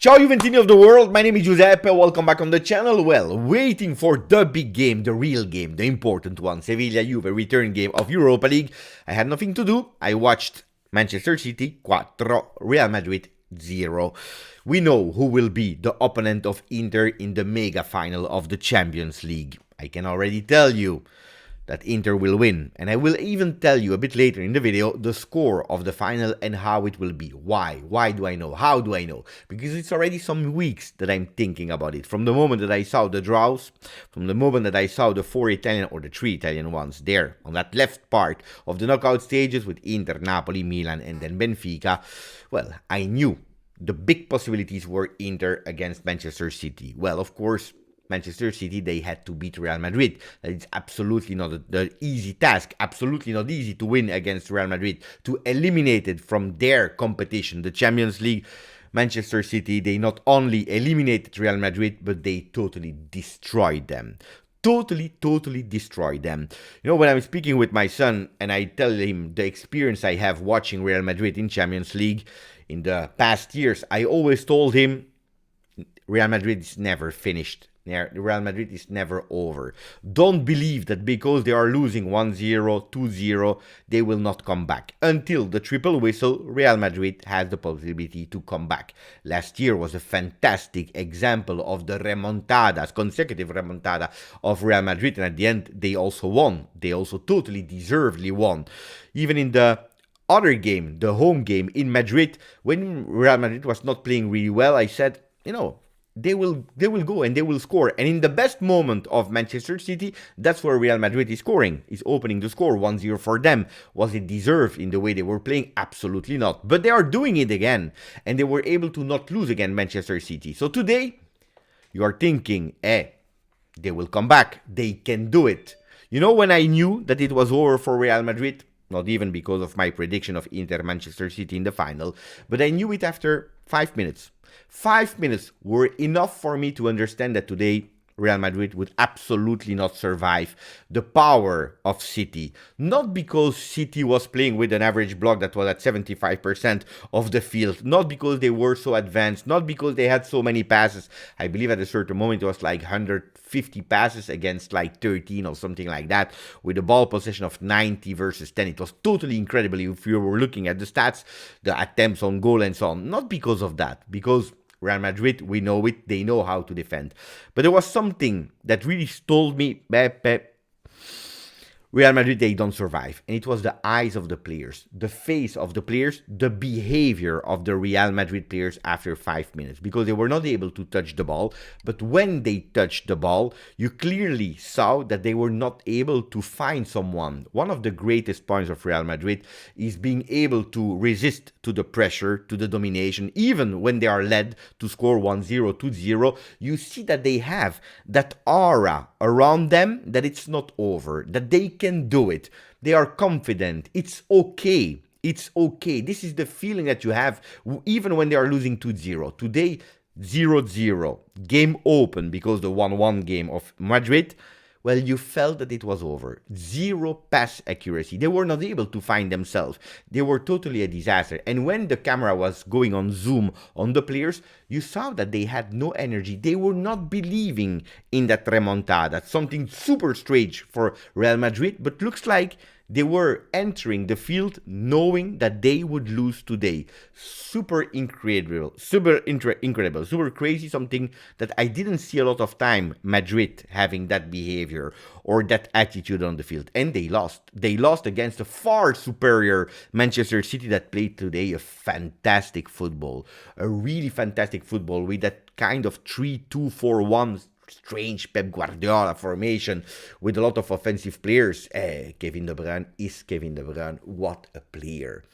Ciao Juventini of the world, my name is Giuseppe, welcome back on the channel. Well, waiting for the big game, the real game, the important one, Sevilla-Juve return game of Europa League. I had nothing to do, I watched Manchester City 4, Real Madrid 0. We know who will be the opponent of Inter in the mega final of the Champions League. I can already tell you that Inter will win, and I will even tell you a bit later in the video the score of the final and how it will be. Why? Why do I know? How do I know? Because it's already some weeks that I'm thinking about it. From the moment that I saw the draws, from the moment that I saw the 3 Italian ones there on that left part of the knockout stages with Inter, Napoli, Milan and then Benfica, well, I knew the big possibilities were Inter against Manchester City. Well, of course, Manchester City, they had to beat Real Madrid. It's absolutely not an easy task, absolutely not easy to win against Real Madrid, to eliminate it from their competition, the Champions League. Manchester City, they not only eliminated Real Madrid, but they totally destroyed them. Totally destroyed them. You know, when I'm speaking with my son and I tell him the experience I have watching Real Madrid in Champions League in the past years, I always told him Real Madrid is never finished. Real Madrid is never over. Don't believe that because they are losing 1-0, 2-0, they will not come back. Until the triple whistle, Real Madrid has the possibility to come back. Last year was a fantastic example of the remontadas, consecutive remontada of Real Madrid, and at the end they also won. They also totally deservedly won. Even in the other game, the home game in Madrid, when Real Madrid was not playing really well, I said, you know, they will go and they will score. And in the best moment of Manchester City, that's where Real Madrid is scoring, is opening the score 1-0 for them. Was it deserved in the way they were playing? Absolutely not. But they are doing it again, and they were able to not lose against Manchester City. So today, you are thinking, they will come back. They can do it. You know, when I knew that it was over for Real Madrid, not even because of my prediction of Inter Manchester City in the final, but I knew it after 5 minutes. 5 minutes were enough for me to understand that today Real Madrid would absolutely not survive the power of City. Not because City was playing with an average block that was at 75% of the field, not because they were so advanced, not because they had so many passes. I believe at a certain moment it was like 150 passes against like 13 or something like that, with a ball possession of 90 versus 10. It was totally incredible if you were looking at the stats, the attempts on goal and so on. Not because of that, because Real Madrid, we know it, they know how to defend. But there was something that really told me, Real Madrid, they don't survive. And it was the eyes of the players, the face of the players, the behavior of the Real Madrid players after 5 minutes. Because they were not able to touch the ball. But when they touched the ball, you clearly saw that they were not able to find someone. One of the greatest points of Real Madrid is being able to resist to the pressure, to the domination. Even when they are led to score 1-0, 2-0, you see that they have that aura around them that it's not over, that they can do it. They are confident. It's okay. It's okay. This is the feeling that you have even when they are losing 2-0. Today, 0-0. Game open because the 1-1 game of Madrid, well, you felt that it was over. Zero pass accuracy. They were not able to find themselves. They were totally a disaster. And when the camera was going on zoom on the players, you saw that they had no energy. They were not believing in that remontada. Something super strange for Real Madrid, but looks like they were entering the field knowing that they would lose today. Super incredible, super crazy, something that I didn't see a lot of time, Madrid having that behavior or that attitude on the field. And they lost. They lost against a far superior Manchester City that played today a fantastic football. A really fantastic football with that kind of 3-2-4-1 strange Pep Guardiola formation with a lot of offensive players. Kevin De Bruyne is Kevin De Bruyne. What a player.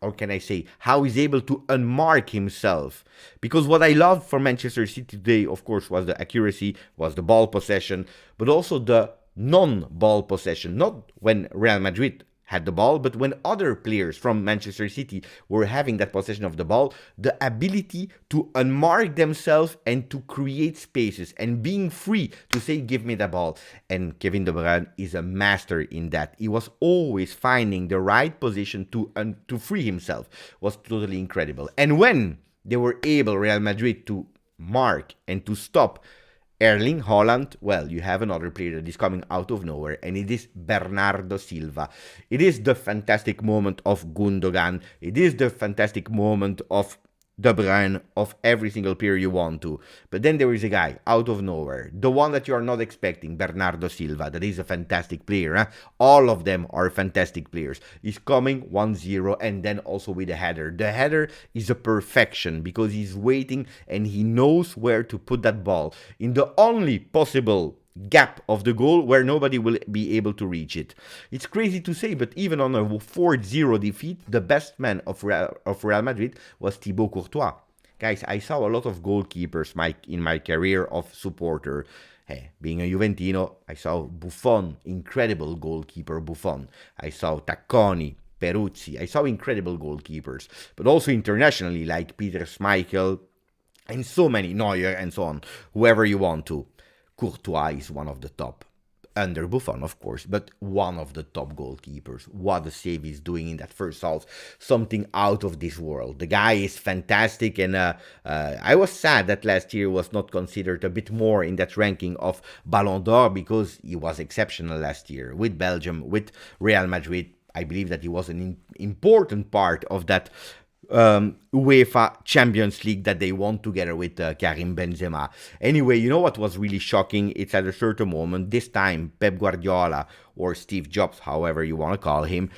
Or can I say, how he's able to unmark himself. Because what I loved for Manchester City today, of course, was the accuracy, was the ball possession, but also the non-ball possession. Not when Real Madrid had the ball, but when other players from Manchester City were having that possession of the ball, the ability to unmark themselves and to create spaces and being free to say, give me the ball. And Kevin De Bruyne is a master in that. He was always finding the right position to free himself. It was totally incredible. And when they were able, Real Madrid, to mark and to stop Erling Haaland. Well, you have another player that is coming out of nowhere, and it is Bernardo Silva. It is the fantastic moment of Gundogan. It is the fantastic moment of De Bruyne, of every single player you want to. But then there is a guy out of nowhere, the one that you are not expecting, Bernardo Silva. That is a fantastic player. Huh? All of them are fantastic players. He's coming 1-0 and then also with a header. The header is a perfection because he's waiting and he knows where to put that ball in the only possible gap of the goal where nobody will be able to reach it. It's crazy to say, but even on a 4-0 defeat, the best man of Real Madrid was Thibaut Courtois. Guys, I saw a lot of goalkeepers in my career of supporter. Hey, being a Juventino, I saw Buffon, incredible goalkeeper Buffon. I saw Tacconi, Peruzzi. I saw incredible goalkeepers, but also internationally like Peter Schmeichel and so many, Neuer and so on, whoever you want to. Courtois is one of the top, under Buffon, of course, but one of the top goalkeepers. What a save he's doing in that first half. Something out of this world. The guy is fantastic, and I was sad that last year was not considered a bit more in that ranking of Ballon d'Or because he was exceptional last year with Belgium, with Real Madrid. I believe that he was an important part of that UEFA Champions League that they won together with Karim Benzema. Anyway, you know what was really shocking? It's at a certain moment, this time Pep Guardiola or Steve Jobs, however you want to call him,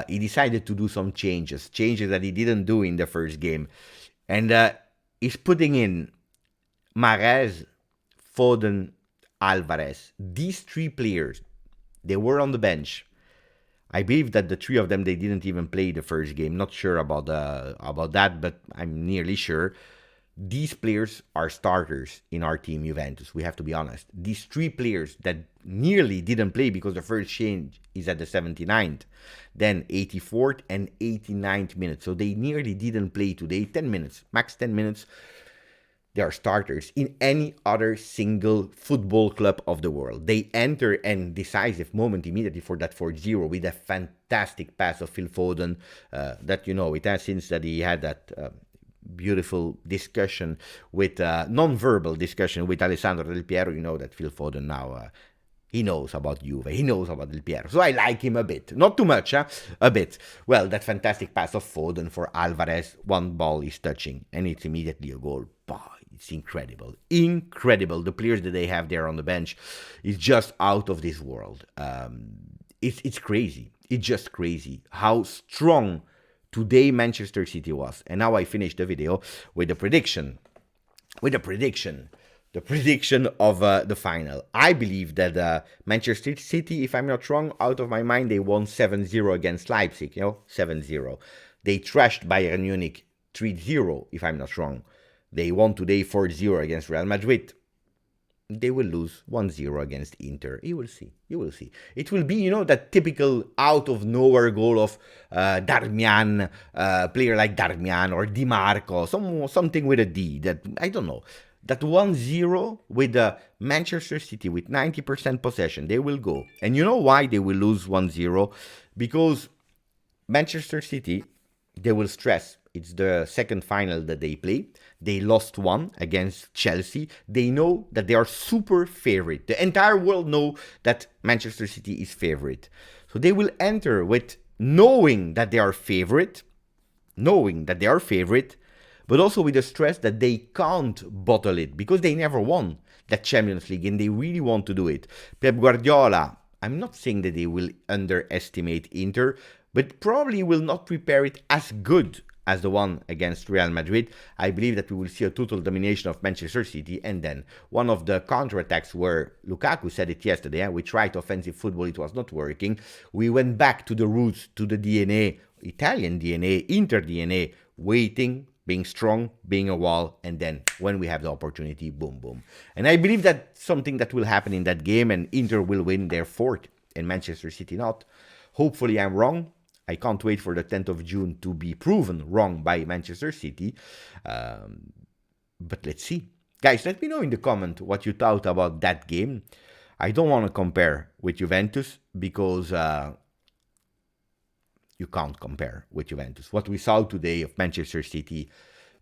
he decided to do some changes that he didn't do in the first game. And he's putting in Mahrez, Foden, Alvarez. These three players, they were on the bench. I believe that the three of them, they didn't even play the first game. Not sure about that, but I'm nearly sure. These players are starters in our team, Juventus. We have to be honest. These three players that nearly didn't play because the first change is at the 79th, then 84th and 89th minute. So they nearly didn't play today. 10 minutes, max 10 minutes. They are starters in any other single football club of the world. They enter an decisive moment immediately for that 4-0 with a fantastic pass of Phil Foden. That, you know, it has since that he had that beautiful discussion with, non-verbal discussion with Alessandro Del Piero. You know that Phil Foden now, he knows about Juve. He knows about Del Piero. So I like him a bit. Not too much, a bit. Well, that fantastic pass of Foden for Alvarez. One ball is touching and it's immediately a goal. It's incredible. Incredible. The players that they have there on the bench is just out of this world. It's crazy. It's just crazy how strong today Manchester City was. And now I finished the video with the prediction. The prediction of the final. I believe that Manchester City, if I'm not wrong, out of my mind, they won 7-0 against Leipzig, 7-0. They trashed Bayern Munich 3-0, if I'm not wrong. They won today 4-0 against Real Madrid. They will lose 1-0 against Inter. You will see. It will be, that typical out-of-nowhere goal of Darmian, player like Darmian or Di Marco, something with a D, that, I don't know. That 1-0 with Manchester City with 90% possession, they will go. And you know why they will lose 1-0? Because Manchester City, they will stress. It's the second final that they play. They lost one against Chelsea. They know that they are super favorite. The entire world know that Manchester City is favorite. So they will enter with knowing that they are favorite, but also with the stress that they can't bottle it because they never won that Champions League and they really want to do it. Pep Guardiola, I'm not saying that they will underestimate Inter, but probably will not prepare it as good as the one against Real Madrid. I believe that we will see a total domination of Manchester City, and then one of the counterattacks where Lukaku said it yesterday, we tried offensive football, it was not working. We went back to the roots, to the DNA, Italian DNA, Inter DNA, waiting, being strong, being a wall, and then when we have the opportunity, boom, boom. And I believe that's something that will happen in that game, and Inter will win their fourth, and Manchester City not. Hopefully I'm wrong. I can't wait for the 10th of June to be proven wrong by Manchester City. But let's see. Guys, let me know in the comment what you thought about that game. I don't want to compare with Juventus because you can't compare with Juventus. What we saw today of Manchester City,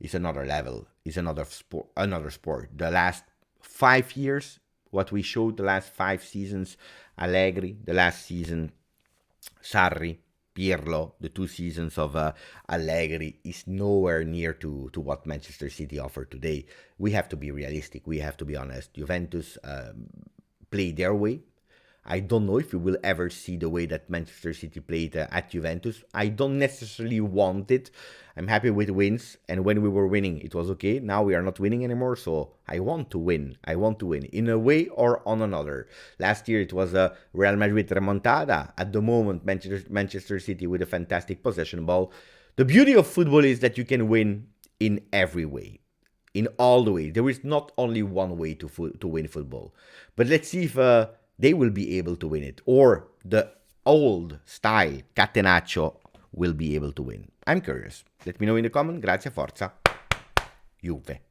is another level, is another sport, another sport. The last 5 years, what we showed the last 5 seasons, Allegri, the last season, Sarri, Pirlo, the 2 seasons of Allegri is nowhere near to what Manchester City offer today. We have to be realistic. We have to be honest. Juventus play their way. I don't know if we will ever see the way that Manchester City played at Juventus. I don't necessarily want it. I'm happy with wins, and when we were winning, it was okay. Now we are not winning anymore, so I want to win. I want to win in a way or on another. Last year it was a Real Madrid remontada. At the moment, Manchester City with a fantastic possession ball. The beauty of football is that you can win in every way, in all the ways. There is not only one way to win football. But let's see if they will be able to win it, or the old style catenaccio will be able to win. I'm curious. Let me know in the comment. Grazie, forza, Juve.